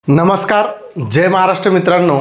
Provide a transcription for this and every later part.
नमस्कार, जय महाराष्ट्र मित्रांनो.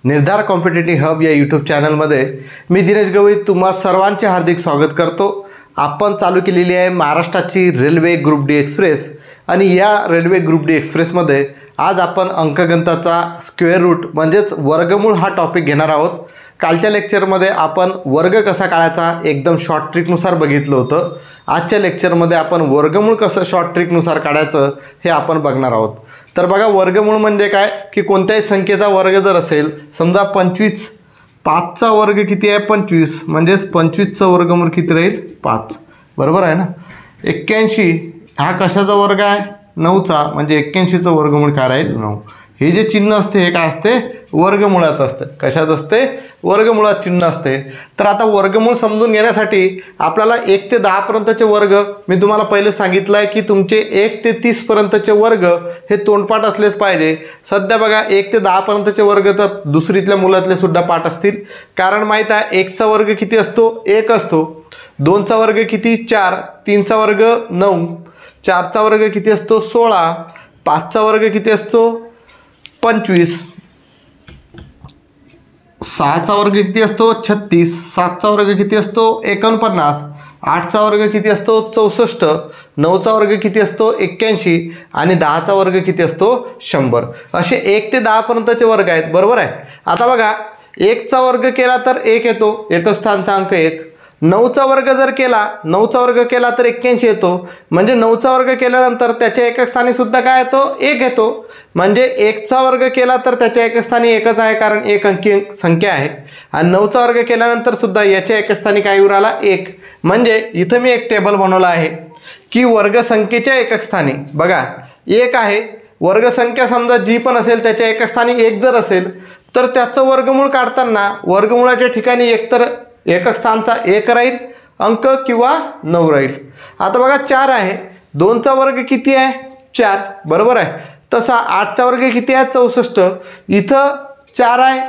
निर्धार कॉम्पिटिटिव्ह हब या यूट्यूब चॅनलमध्ये मी दिनेश गवई तुम्हा सर्वांचे हार्दिक स्वागत करतो. आपण चालू केलेली आहे महाराष्ट्राची रेल्वे ग्रुप डी एक्सप्रेस आणि या रेल्वे ग्रुप डी एक्सप्रेसमध्ये आज आपण अंकगणिताचा स्क्वेअर रूट म्हणजेच वर्गमूळ हा टॉपिक घेणार आहोत. कालच्या लेक्चरमध्ये आपण वर्ग कसा काढायचा एकदम शॉर्ट ट्रिकनुसार बघितलं होतं. आजच्या लेक्चरमध्ये आपण वर्गमूळ कसं शॉर्ट ट्रिकनुसार काढायचं हे आपण बघणार आहोत. तर बघा, वर्गमूळ म्हणजे काय की कोणत्याही संख्येचा वर्ग जर असेल, समजा 25, 5चा वर्ग किती आहे 25, म्हणजेच 25चं वर्गमूळ किती राहील 5, बरोबर आहे ना. 81 हा कशाचा वर्ग आहे 9चा, म्हणजे 81चं वर्गमूळ काय राहील 9. हे जे चिन्ह असते हे काय असते वर्गमूळाचं असते. कशात असते वर्गमूळात चिन्ह असते. तर आता वर्गमूळ समजून घेण्यासाठी आपल्याला 1 ते 10 पर्यंतचे वर्ग मी तुम्हाला पहिले सांगितलं आहे की तुमचे 1 ते 30 पर्यंतचे वर्ग हे तोंडपाठ असलेच पाहिजे. सध्या बघा 1 ते 10 पर्यंतचे वर्ग तर दुसरीतल्या मुलातले सुद्धा पाठ असतील. कारण माहीत आहे 1चा वर्ग किती असतो 1 असतो, 2चा वर्ग किती 4, 3चा वर्ग 9, 4चा वर्ग किती असतो 16, 5चा वर्ग किती असतो 25, 6चा वर्ग किती असतो 36, 7चा वर्ग किती असतो 49, 8चा वर्ग किती असतो 64, 9चा वर्ग किती असतो 81 आणि 10चा वर्ग किती असतो 100. असे 1 ते 10 पर्यंतचे वर्ग आहेत, बरोबर आहे. आता बघा 1चा वर्ग केला तर 1 येतो, एकच स्थानचा अंक 1. 9चा वर्ग जर केला, 9चा वर्ग केला तर 81 येतो, म्हणजे 9चा वर्ग केल्यानंतर त्याच्या एकक स्थानी सुद्धा काय येतो 1 येतो. म्हणजे 1चा वर्ग केला तर त्याच्या एकक स्थानी 1च आहे, कारण एक अंकी संख्या आहे. आणि 9चा वर्ग केल्यानंतर सुद्धा याच्या एकक स्थानी काय येऊन राहिला 1. म्हणजे इथं मी एक टेबल बनवला आहे की वर्गसंख्येच्या एकक स्थानी बघा 1 आहे. वर्गसंख्या समजा जी पण असेल त्याच्या एकक स्थानी 1 जर असेल तर त्याचं वर्गमूळ काढताना वर्गमूळाच्या ठिकाणी एकतर एकक स्थानचा 1 राहील अंक किंवा 9 राहील. आता बघा 4 आहे, 2चा वर्ग किती आहे 4, बरोबर आहे. तसा 8चा वर्ग किती आहे 64, इथं 4 आहे,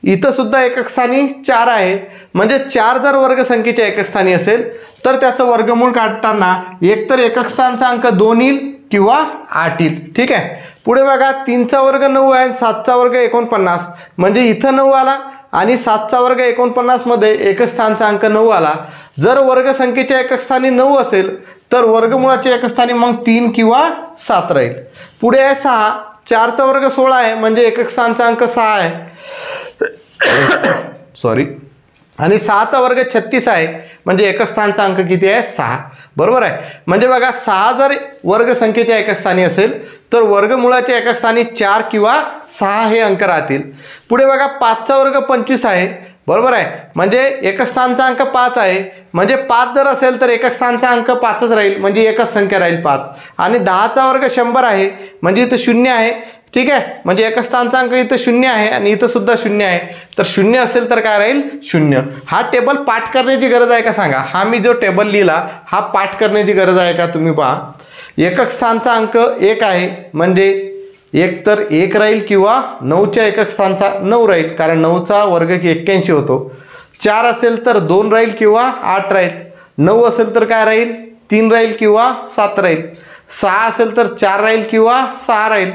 इथं सुद्धा एकक स्थानी 4 आहे. म्हणजे 4 जर वर्गसंख्येच्या एकक स्थानी असेल तर त्याचं वर्गमूळ काढताना एकतर एकक स्थानचा अंक 2 येईल किंवा 8 येईल. ठीक आहे. पुढे बघा 3चा वर्ग 9 आहे, 7चा वर्ग 49, म्हणजे इथं 9 आला आणि 7चा वर्ग 49 मध्ये एकक स्थानचा अंक 9 आला. जर वर्गसंख्येच्या एकक स्थानी 9 असेल तर वर्गमूळाच्या एकक स्थानी मग 3 किंवा 7 राहील. पुढे आहे 6, 4चा वर्ग 16 आहे, म्हणजे एकक स्थानचा अंक 6 आहे सॉरी, आणि 6चा वर्ग 36 आहे, म्हणजे एकक स्थानचा अंक किती आहे 6, बरोबर आहे. म्हणजे बघा 6 जर वर्गसंख्येच्या एकक स्थानी असेल तर वर्गमूळाच्या एकक स्थानी 4 किंवा 6 हे अंक राहतील. पुढे बघा 5चा वर्ग 25 आहे, बरोबर आहे, म्हणजे एकक स्थानचा अंक 5 आहे. म्हणजे 5 जर असेल तर एकक स्थानचा अंक 5च राहील, म्हणजे एकच संख्या राहील 5. आणि 10चा वर्ग 100 आहे, म्हणजे इथं 0 आहे. ठीक आहे, म्हणजे एकच स्थानचा अंक इथं 0 आहे आणि इथं सुद्धा 0 आहे. तर 0 असेल तर काय राहील 0. हा टेबल पाठ करण्याची गरज आहे का सांगा. हा मी जो टेबल लिहिला हा पाठ करण्याची गरज आहे का तुम्ही पहा. एकक स्थानचा अंक 1 आहे, म्हणजे एक तर 1 राहील किंवा 9च्या एकक स्थानचा 9 राहील, कारण 9चा वर्ग 81 होतो. 4 असेल तर 2 राहील किंवा 8 राहील. 9 असेल तर काय राहील 3 राहील किंवा 7 राहील. 6 असेल तर 4 राहील किंवा 6 राहील.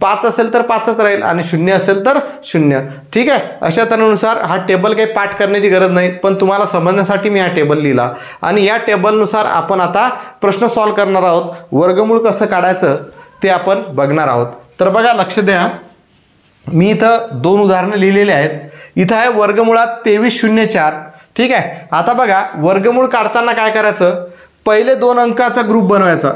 5 असेल तर 5च राहील आणि 0 असेल तर 0. ठीक आहे. अशा तऱ्हेनुसार हा टेबल काही पाठ करण्याची गरज नाही, पण तुम्हाला समजण्यासाठी मी हा टेबल लिहिला. आणि या टेबलनुसार आपण आता प्रश्न सॉल्व करणार आहोत. वर्गमूळ कसं काढायचं ते आपण बघणार आहोत. तर बघा लक्ष द्या, मी इथं 2 उदाहरणं लिहिलेली आहेत. इथं आहे वर्गमुळात 2304. ठीक आहे. आता बघा वर्गमूळ काढताना काय करायचं, पहिले 2 अंकाचा ग्रुप बनवायचा,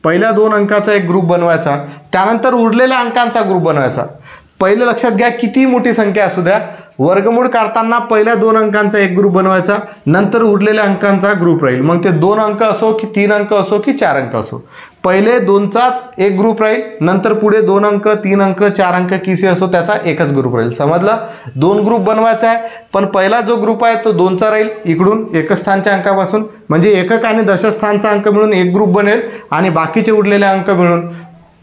पहिल्या 2 अंकाचा एक ग्रुप बनवायचा, त्यानंतर उरलेल्या अंकांचा ग्रुप बनवायचा. पहिले लक्षात घ्या किती मोठी संख्या असू द्या, वर्गमूळ काढताना पहिल्या 2 अंकांचा एक ग्रुप बनवायचा, नंतर उरलेल्या अंकांचा ग्रुप राहील. मग ते 2 अंक असो की 3 अंक असो की 4 अंक असो, पहिले 2चाच एक ग्रुप राहील, नंतर पुढे 2 अंक 3 अंक 4 अंक किती असो त्याचा एकच ग्रुप राहील. समजलं. 2 ग्रुप बनवायचा आहे, पण पहिला जो ग्रुप आहे तो 2चा राहील इकडून एकक स्थानच्या अंकापासून, म्हणजे एकक आणि दशस्थानचा अंक मिळून एक ग्रुप बनेल आणि बाकीचे उरलेले अंक मिळून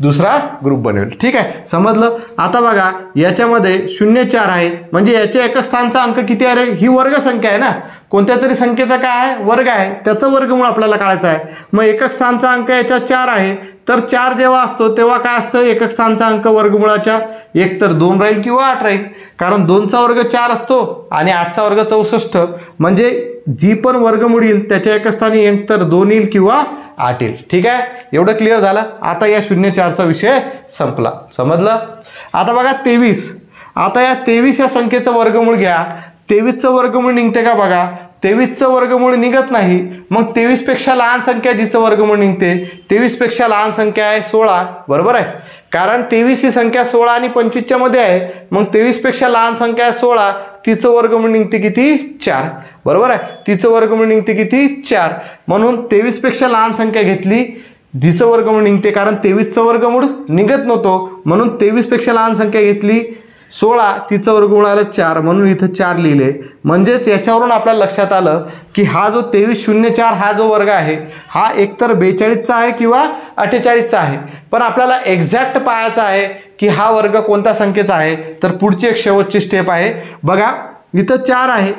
दुसरा ग्रुप बनवेल। ठीक आहे, समजलं। आता बघा याच्यामध्ये 0 4 आहे म्हणजे याच्या एकक स्थानचा अंक किती आहे रे? ही वर्ग संख्या आहे ना, कोणत्या तरी संख्येचा काय आहे? वर्ग आहे, त्याचं वर्गमूळ आपल्याला काढायचं आहे। मग एकक स्थानचा अंक याच्या 4 आहे, तर 4 जेव्हा असतो तेव्हा काय असतं? एकक स्थानचा अंक वर्गमूळाच्या एक तर 2 राहील किंवा 8 राहील, कारण 2चा वर्ग 4 असतो आणि 8चा वर्ग 64, म्हणजे जी पण वर्गमूळ येईल त्याच्या एकक स्थानी एक तर 2 येईल किंवा 8 येईल। ठीक आहे, एवढं क्लिअर झालं। आता या 0 4चा विषय संपला, समजलं। आता बघा 23, आता या 23 या संख्येचं वर्गमूळ घ्या। 23चं वर्गमूळ निघते का? बघा 23चं वर्गमूळ निघत नाही, मग 23 पेक्षा लहान संख्या जिचं वर्गमूळ निघते, 23 पेक्षा लहान संख्या आहे 16, बरोबर आहे, कारण 23 ही संख्या 16 आणि 25च्या मध्ये आहे, मग 23 पेक्षा लहान संख्या आहे 16, तिचं वर्गमूळ निघते किती? 4, बरोबर आहे, तिचं वर्गमूळ निघते किती? 4, म्हणून 23 पेक्षा लहान संख्या घेतली, जिचं वर्गमूळ निघते, कारण 23चं वर्गमूळ निघत नव्हतं म्हणून 23 पेक्षा लहान संख्या घेतली 16, तिचं वर्गमूळ आलं 4, म्हणून इथं 4 लिहिले। म्हणजेच याच्यावरून आपल्याला लक्षात आलं की हा जो 2304 हा जो वर्ग आहे हा एकतर 42चा आहे किंवा 48चा आहे, पण आपल्याला एक्झॅक्ट पाहायचा आहे की हा वर्ग कोणत्या संख्येचा आहे। तर पुढची एक शेवटची स्टेप आहे बघा, इथं 4 आहे,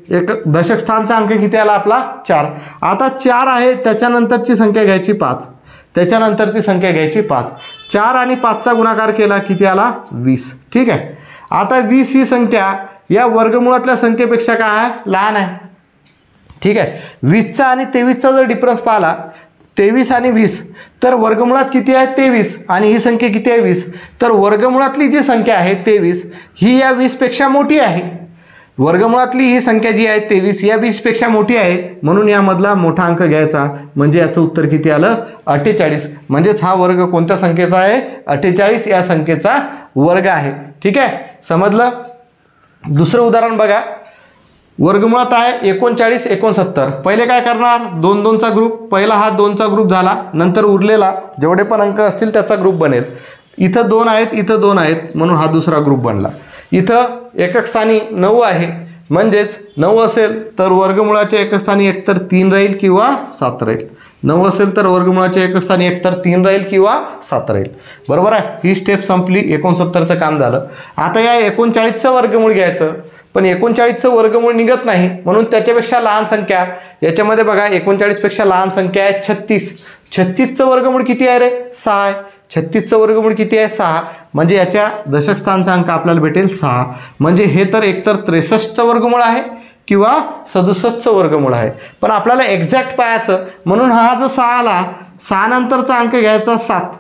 एक दशक स्थानचा अंक किती आला आपला? 4। आता 4 आहे, त्याच्यानंतरची संख्या घ्यायची 5, त्याच्यानंतरची संख्या घ्यायची 5, 4 आणि 5चा गुणाकार केला किती आला? 20। ठीक आहे, आता 20 ही संख्या या वर्गमूळातल्या संख्येपेक्षा काय आहे? लहान आहे। ठीक आहे, 20चा आणि 23चा जर डिफरन्स पाहिला, 23 आणि 20, तर वर्गमुळात किती आहे? 23, आणि ही संख्या किती आहे? 20, तर वर्गमुळातली जी संख्या आहे 23 ही या 20 पेक्षा मोठी आहे। वर्गमुळातली ही संख्या जी आहे 23 या 20 पेक्षा मोठी आहे, म्हणून यामधला मोठा अंक घ्यायचा, म्हणजे याचं उत्तर किती आलं? 48। म्हणजेच हा वर्ग कोणत्या संख्येचा आहे? 48 या संख्येचा वर्ग आहे। ठीक आहे, समजलं। दुसरं उदाहरण बघा, वर्गमुळात आहे 39 69। पहिले काय करणार? 2 2चा ग्रुप, पहिला हा 2चा ग्रुप झाला, नंतर उरलेला जेवढे पण अंक असतील त्याचा ग्रुप बनेल। इथं 2 आहेत, इथं 2 आहेत, म्हणून हा दुसरा ग्रुप बनला। इथं एकक स्थानी 9 आहे, म्हणजेच 9 असेल तर वर्गमुळाच्या एकक स्थानी एकतर 3 राहील किंवा 7 राहील। 9 असेल तर वर्गमुळाच्या एकक स्थानी एकतर 3 राहील किंवा 7 राहील, बरोबर आहे। ही स्टेप संपली, 69चं काम झालं। आता या 39चं वर्गमूळ घ्यायचं, पण 39चं वर्गमूळ निघत नाही, म्हणून त्याच्यापेक्षा लहान संख्या याच्यामध्ये बघा 39 पेक्षा लहान संख्या आहे 36। 36चं वर्गमूळ किती आहे रे? 6 आहे। 36चं वर्गमूळ किती आहे? 6, म्हणजे याच्या दशक स्थानचा अंक आपल्याला भेटेल 6, म्हणजे हे तर एकतर 63चं वर्गमूळ आहे किंवा 67चं वर्गमूळ आहे, पण आपल्याला एक्झॅक्ट पाहायचं, म्हणून हा जो 6 आला, 6 नंतरचा अंक घ्यायचा 7,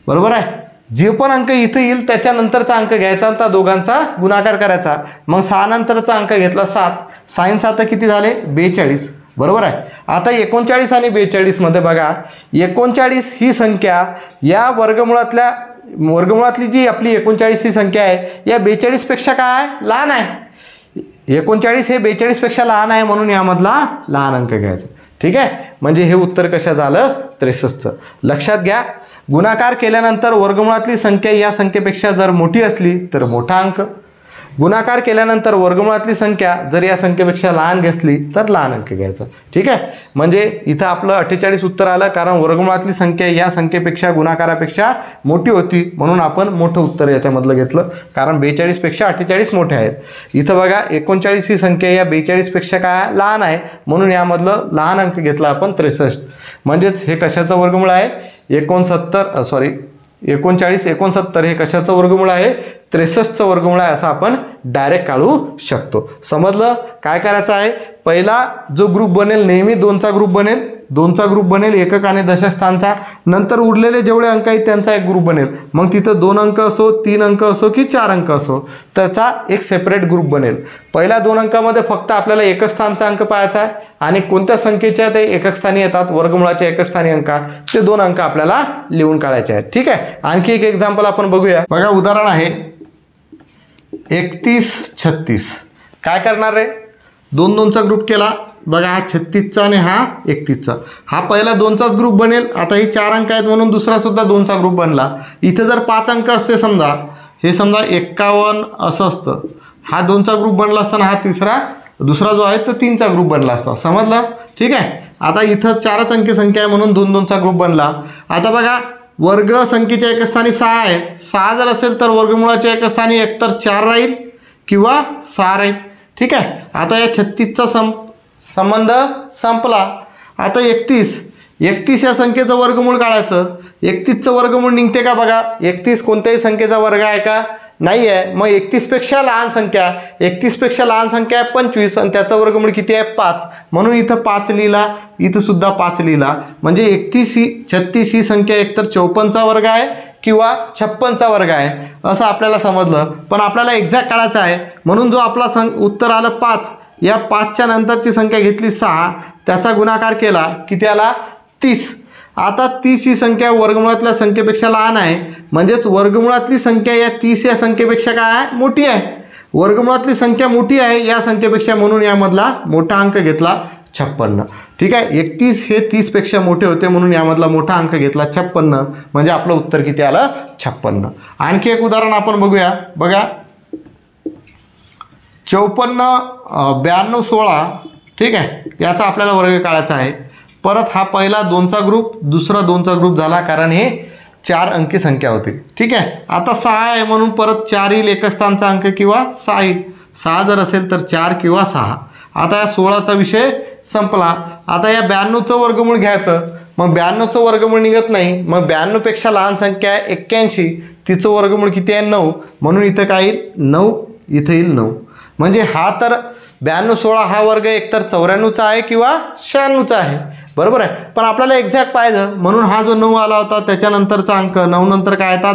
बरोबर आहे। जे पण अंक इथे येईल त्याच्यानंतरचा अंक घ्यायचा आणि त्या दोघांचा गुणाकार करायचा, मग 6 नंतरचा अंक घेतला 7, 6 7 किती झाले? 42, बरोबर आहे। आता 39 आणि 42 मध्ये बघा, 39 ही संख्या या वर्गमुळातली जी आपली 39 ही संख्या आहे या 42 पेक्षा काय आहे? लहान आहे। 39 हे 42 पेक्षा लहान आहे, म्हणून यामधला लहान अंक घ्यायचा। ठीक आहे, म्हणजे हे उत्तर कशा झालं? 63चं। लक्षात घ्या, गुणाकार केल्यानंतर वर्गमुळातली संख्या या संख्येपेक्षा जर मोठी असली तर मोठा अंक, गुणाकार केल्यानंतर वर्गमुळातली संख्या जर या संख्येपेक्षा लहान घेतली तर लहान अंक घ्यायचा। ठीक आहे, म्हणजे इथं आपलं 48 उत्तर आलं, कारण वर्गमुळातली संख्या या संख्येपेक्षा गुणाकारापेक्षा मोठी होती, म्हणून आपण मोठं उत्तर याच्यामधलं घेतलं, कारण 42 पेक्षा 48 मोठे आहेत। इथं बघा 39 ही संख्या या 42 पेक्षा काय लहान आहे, म्हणून यामधलं लहान अंक घेतला आपण 63, म्हणजेच हे कशाचं वर्गमूळ आहे? 39 69 हे कशाचं वर्गमूळ आहे? 63चं वर्गमूळ आहे, असं आपण डायरेक्ट काढू शकतो। समजलं? काय करायचं आहे? पहिला जो ग्रुप बनेल नेहमी 2चा ग्रुप बनेल, 2चा ग्रुप बनेल एकक आणि दशक स्थानचा, नंतर उरलेले जेवढे अंक आहेत त्यांचा एक ग्रुप बनेल, मग तिथं 2 अंक असो, 3 अंक असो की 4 अंक असो त्याचा एक सेपरेट ग्रुप बनेल। पहिल्या 2 अंकामध्ये फक्त आपल्याला एकक स्थानचा अंक पाहायचा आहे, आणि कोणत्या संख्येच्या ते एकक स्थानी येतात वर्गमुळाच्या एकक स्थानी अंका, ते 2 अंक आपल्याला लिहून काढायचे आहेत। ठीक आहे, आणखी एक एक्झाम्पल आपण बघूया। बघा उदाहरण आहे 31 36। काय करणार रे? 2 2चा ग्रुप केला, बघा हा 36चा आणि हा 31चा, हा पहिला 2चाच ग्रुप बनेल। आता ही 4 अंक आहेत म्हणून दुसरा सुद्धा 2चा ग्रुप बनला। इथे जर 5 अंक असते समजा, हे समजा 51 असं असतं, हा 2चा ग्रुप बनला असताना हा दुसरा जो आहे तो 3चा ग्रुप बनला असता। समजलं? ठीक आहे, आता इथं 4च अंकी संख्या आहे म्हणून 2 2चा ग्रुप बनला। आता बघा वर्ग संख्येच्या एकच स्थानी 6 आहे, 6 जर असेल तर वर्गमुळाच्या एकच स्थानी एकतर 4 राहील किंवा 6 राहील. ठीक आहे. आता या 36चा संबंध संपला. आता 31 या संख्येचं वर्गमूळ काढायचं. 31चं वर्गमूळ निघते का बघा. 31 कोणत्याही संख्येचा वर्ग आहे का, नाही आहे. मग 31 पेक्षा लहान संख्या, 31 पेक्षा लहान संख्या आहे 25 आणि त्याचं वर्गमूळ किती आहे 5, म्हणून इथं 5 लिहिला, इथं सुद्धा 5 लिहिला. म्हणजे 36 ही संख्या एकतर 54चा वर्ग आहे किंवा 56चा वर्ग आहे असं आपल्याला समजलं. पण आपल्याला एक्झॅक्ट काढायचं आहे, म्हणून जो आपला उत्तर आलं 5, या 5च्या नंतरची संख्या घेतली 6, त्याचा गुणाकार केला किती आला 30. आता 30 ही संख्या वर्गमुळातल्या संख्येपेक्षा लहान आहे, म्हणजेच वर्गमुळातली संख्या या 30 या संख्येपेक्षा काय आहे मोठी आहे. वर्गमुळातली संख्या मोठी आहे या संख्येपेक्षा, म्हणून यामधला मोठा अंक घेतला 56. ठीक आहे. 31 हे 30पेक्षा मोठे होते म्हणून यामधला मोठा अंक घेतला 56. म्हणजे आपलं उत्तर किती आलं 56. आणखी एक उदाहरण आपण बघूया. बघा 54, 92, 16. ठीक आहे. याचा आपल्याला वर्ग काढायचा आहे. परत हा पहिला 2चा ग्रुप, दुसरा 2चा ग्रुप झाला, कारण हे 4 अंकी संख्या होती. ठीक आहे. आता 6 आहे म्हणून परत 4 येईल एकच स्थानचा अंक किंवा 6 येईल. 6 जर असेल तर 4 किंवा 6. आता या 16चा विषय संपला. आता या 92चं वर्गमूळ घ्यायचं. मग 92चं वर्गमूळ निघत नाही. मग 92पेक्षा लहान संख्या आहे 81, तिचं वर्गमूळ किती आहे 9, म्हणून इथं काय येईल 9, इथं येईल 9. म्हणजे हा तर 92, 16 हा वर्ग एकतर 94चा आहे किंवा 96चा आहे. बरोबर आहे. पण आपल्याला एक्झॅक्ट पाहिजे म्हणून हा जो 9 आला होता त्याच्यानंतरचा अंक 9 नंतर काय येतात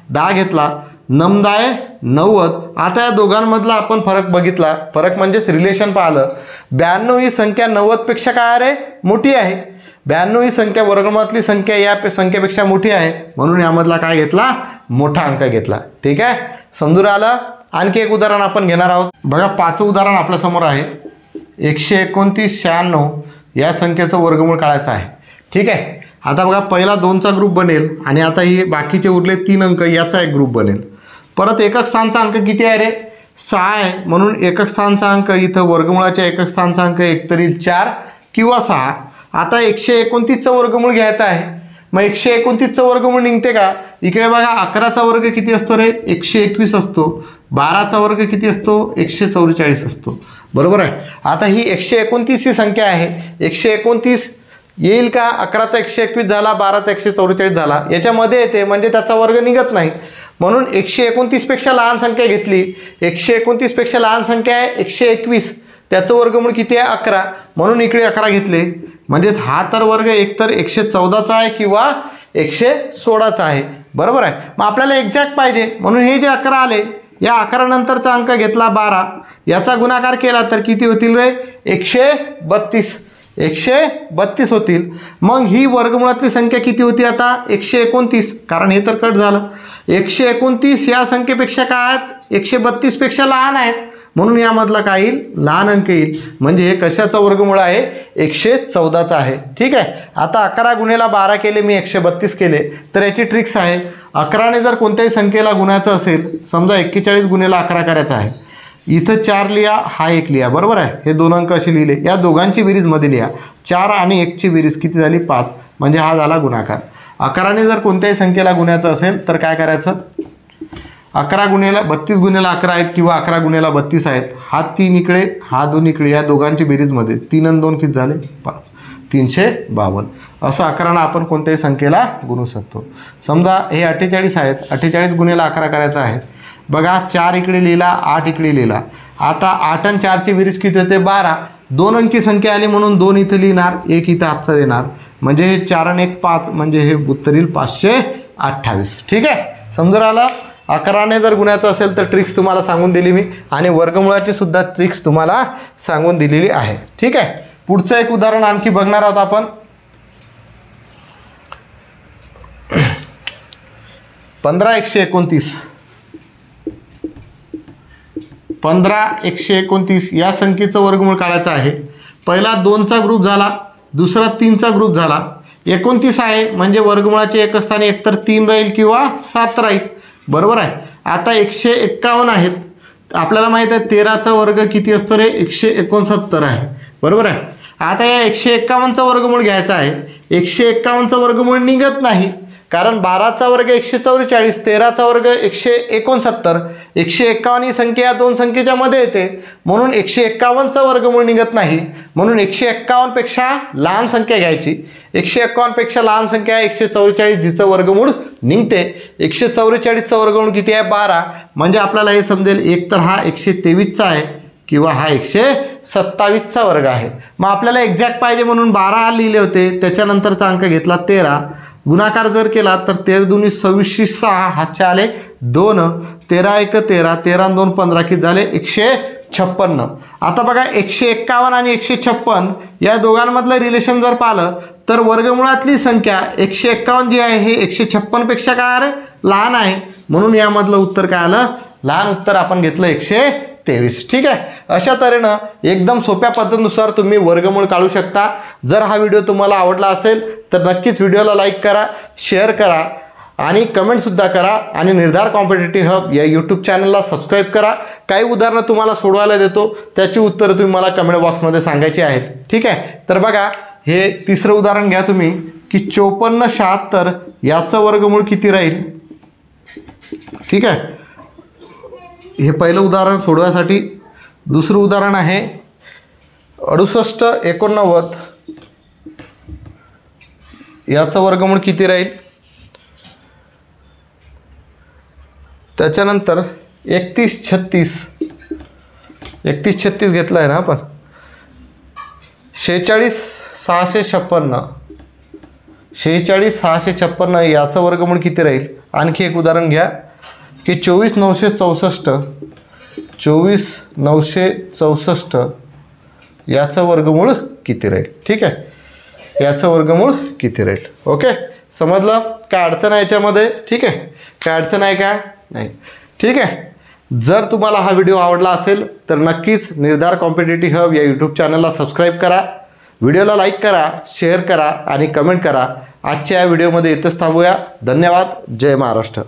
10 घेतला. 9 10 90. आता या दोघांमधला आपण फरक बघितला. फरक म्हणजेच रिलेशन पाहिलं. 92 ही संख्या 90पेक्षा काय आहे मोठी आहे. 92 ही संख्या वर्गमुळातली संख्या या संख्येपेक्षा मोठी आहे, म्हणून यामधला काय घेतला मोठा अंक घेतला. ठीक आहे. समजून आलं. आणखी एक उदाहरण आपण घेणार आहोत. बघा 5वं उदाहरण आपल्यासमोर आहे. 129, 96 या संख्येचं वर्गमूळ काढायचं आहे. ठीक आहे. आता बघा पहिला 2चा ग्रुप बनेल आणि आता ही बाकीचे उरले 3 अंक याचा एक ग्रुप बनेल. परत एकक स्थानचा अंक किती आहे रे 6 आहे, म्हणून एकक स्थानचा अंक इथं वर्गमुळाच्या एकक स्थानचा अंक एकतर येईल 4 किंवा 6. आता 129चं वर्गमूळ घ्यायचं आहे. मग 129चं वर्गमूळ निघते का. इकडे बघा 11चा वर्ग किती असतो रे 121 असतो. 12चा वर्ग किती असतो 144 असतो. बरोबर आहे. आता ही 129 ही संख्या आहे. 129 येईल का. 11चा 121 झाला, 12चा 144 झाला, याच्यामध्ये येते म्हणजे त्याचा वर्ग निघत नाही. म्हणून 129पेक्षा लहान संख्या घेतली. 129पेक्षा लहान संख्या आहे 121, त्याचं वर्गमूळ किती आहे 11, म्हणून इकडे 11 घेतले. म्हणजेच हा तर वर्ग एकतर 114चा आहे किंवा 116चा आहे. बरोबर आहे. मग आपल्याला एक्झॅक्ट पाहिजे म्हणून हे जे 11 आले या 11 नंतरचा अंक घेतला 12, याचा गुणाकार केला तर किती होतील रे 132 होतील. मग ही वर्गमुळातली संख्या किती होती आता 129, कारण हे तर कट झालं. 129 या संख्येपेक्षा काय आहेत 132पेक्षा लहान आहेत, म्हणून यामधला काय येईल लहान अंक येईल. म्हणजे हे कशाचा वर्गमूळ आहे 114चा आहे. ठीक आहे. आता 11 गुणेला 12 केले मी 132 केले, तर याची ट्रिक्स आहे. 11ने जर कोणत्याही संख्येला गुणायचं असेल, समजा 41 गुणेला 11 करायचं आहे, इथं 4 लिहा, हा 1 लिहा. बरोबर आहे. हे 2 अंक असे लिहिले. या दोघांची बेरीजमध्ये लिहा. 4 आणि 1ची बेरीज किती झाली 5, म्हणजे हा झाला गुणाकार. 11ने जर कोणत्याही संख्येला गुणायचं असेल तर काय करायचं 11 गुणेला 32 गुणेला 11 आहेत किंवा 11 गुणेला 32 आहेत. हा 3 इकडे, हा 2 इकडे, या दोघांची बेरीजमध्ये 3 आणि 2 किती झाले 5, 352. असं 11 आपण कोणत्याही संख्येला गुणू शकतो. समजा हे 48 आहेत, 48 गुणेला 11 करायचं आहे. बघा 4 इकडे लिहिला, 8 इकडे लिहिला. आता 8 आणि 4ची बेरीज किती होते 12. 2 अंकी संख्या आली म्हणून 2 इथं लिहिणार, 1 इथं हातचा देणार, म्हणजे हे 4 आणि 1 5, म्हणजे हे उत्तर येईल 528. ठीक आहे. समजून आलं. 11ने जर गुणायचं असेल तर ट्रिक्स तुम्हाला सांगून दिली मी, आणि वर्गमुळाची सुद्धा ट्रिक्स तुम्हाला सांगून दिलेली आहे. ठीक आहे. पुढचं एक उदाहरण आणखी बघणार आहोत आपण. 15 129 या संख्येचं वर्गमूळ काढायचं आहे. पहिला 2चा ग्रुप झाला, दुसरा 3चा ग्रुप झाला. 29 आहे म्हणजे वर्गमुळाचे एकच स्थानी एकतर 3 राहील किंवा 7 राहील. बरोबर आहे. आता 151 आहेत. आपल्याला माहीत आहे 13चा वर्ग किती असतो रे 169 आहे. बरोबर आहे. आता या 151चा वर्गमूळ घ्यायचा आहे. 151चा वर्गमूळ निघत नाही, कारण 12चा वर्ग 144, 13चा वर्ग 169, 151 ही संख्या या दोन संख्येच्या मध्ये येते, म्हणून 151चा वर्गमूळ निघत नाही, म्हणून 151 पेक्षा लहान संख्या घ्यायची. 151 पेक्षा लहान संख्या 144 जिचं वर्गमूळ निघते. 144चा वर्गमूळ किती आहे? 12. म्हणजे आपल्याला हे समजेल एक तर हा 123चा आहे किंवा हा 127चा वर्ग आहे. मग आपल्याला एक्झॅक्ट पाहिजे म्हणून 12 लिहिले होते, त्याच्यानंतरचा अंक घेतला 13. गुणाकार जर केला तर 13 दुनी 26, 6 हातचे आले 2, 13 1 13, 13 2 15 किती झाले? 156. आता बघा 151 आणि 156 या दोघांमधलं रिलेशन जर पाहिलं तर वर्गमुळातली संख्या 151 जी आहे हे 156 पेक्षा काय आहे? लहान आहे, म्हणून यामधलं उत्तर काय आलं? लहान उत्तर आपण घेतलं 123. ठीक आहे. अशा तऱ्हेनं एकदम सोप्या पद्धतीनुसार तुम्ही वर्गमूळ काढू शकता. जर हा व्हिडिओ तुम्हाला आवडला असेल तर नक्कीच व्हिडिओला लाईक करा, शेअर करा आणि कमेंटसुद्धा करा आणि निर्धार कॉम्पिटिटिव्ह हब या यूट्यूब चॅनलला सबस्क्राईब करा. काही उदाहरणं तुम्हाला सोडवायला देतो, त्याची उत्तरं तुम्ही मला कमेंट बॉक्समध्ये सांगायची आहेत. ठीक आहे. तर बघा हे तिसरं उदाहरण घ्या तुम्ही की 54 76 याचं वर्गमूळ किती राहील? ठीक आहे. हे पहिलं उदाहरण सोडवायसाठी. दुसरं उदाहरण आहे 68 89 याचं वर्गमूळ किती राहील? त्याच्यानंतर 31 36 घेतला आहे ना आपण. 46 656 याचं वर्गमूळ किती राहील? आणखी एक उदाहरण घ्या की 24 964 याचं वर्गमूळ किती राहील? ठीक आहे. याचं वर्गमूळ किती राहील? ओके, समजलं? काय अडचण आहे याच्यामध्ये? ठीक आहे. काय अडचण आहे का? नाही. ठीक आहे. जर तुम्हाला हा व्हिडिओ आवडला असेल तर नक्कीच निर्धार कॉम्पिटिटिव्ह हब या यूट्यूब चॅनलला सबस्क्राईब करा, व्हिडिओला लाईक करा, शेअर करा आणि कमेंट करा. आजच्या या व्हिडिओमध्ये इथंच थांबूया. धन्यवाद. जय महाराष्ट्र.